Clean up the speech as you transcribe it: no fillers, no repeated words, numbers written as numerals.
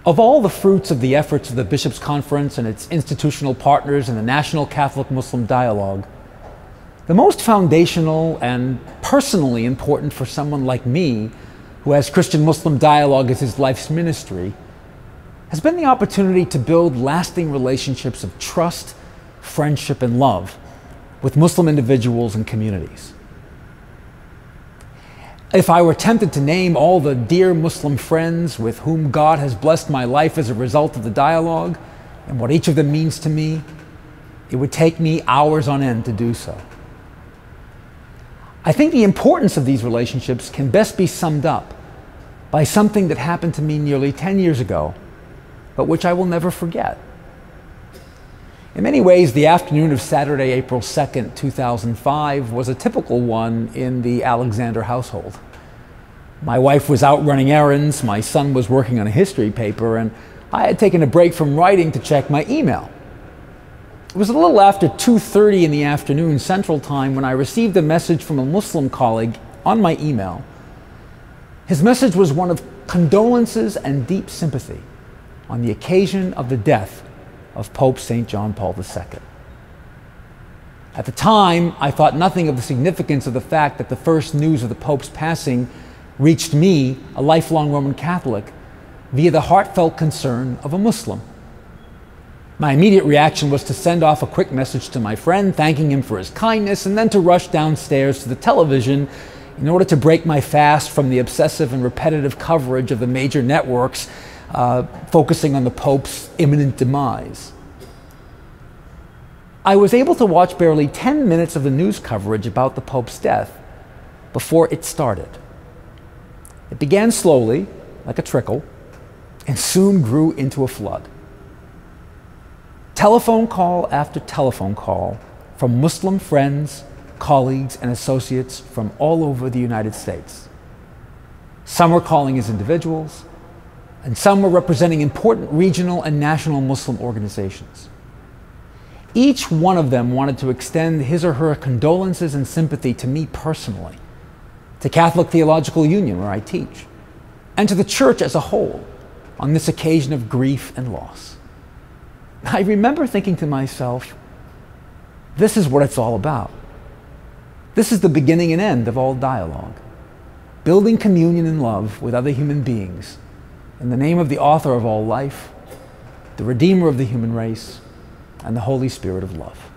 Of all the fruits of the efforts of the Bishops' Conference and its institutional partners in the National Catholic-Muslim Dialogue, the most foundational and personally important for someone like me, who has Christian-Muslim dialogue as his life's ministry, has been the opportunity to build lasting relationships of trust, friendship, and love with Muslim individuals and communities. If I were tempted to name all the dear Muslim friends with whom God has blessed my life as a result of the dialogue, and what each of them means to me, it would take me hours on end to do so. I think the importance of these relationships can best be summed up by something that happened to me nearly 10 years ago, but which I will never forget. In many ways, the afternoon of Saturday, April 2nd, 2005 was a typical one in the Alexander household. My wife was out running errands, my son was working on a history paper, and I had taken a break from writing to check my email. It was a little after 2:30 in the afternoon Central Time when I received a message from a Muslim colleague on my email. His message was one of condolences and deep sympathy on the occasion of the death of Pope St. John Paul II. At the time, I thought nothing of the significance of the fact that the first news of the Pope's passing reached me, a lifelong Roman Catholic, via the heartfelt concern of a Muslim. My immediate reaction was to send off a quick message to my friend, thanking him for his kindness, and then to rush downstairs to the television in order to break my fast from the obsessive and repetitive coverage of the major networks focusing on the Pope's imminent demise. I was able to watch barely 10 minutes of the news coverage about the Pope's death before it started. It began slowly, like a trickle, and soon grew into a flood. Telephone call after telephone call from Muslim friends, colleagues, and associates from all over the United States. Some were calling as individuals, and some were representing important regional and national Muslim organizations. Each one of them wanted to extend his or her condolences and sympathy to me personally, to Catholic Theological Union, where I teach, and to the Church as a whole on this occasion of grief and loss. I remember thinking to myself, this is what it's all about. This is the beginning and end of all dialogue, building communion and love with other human beings in the name of the author of all life, the Redeemer of the human race, and the Holy Spirit of love.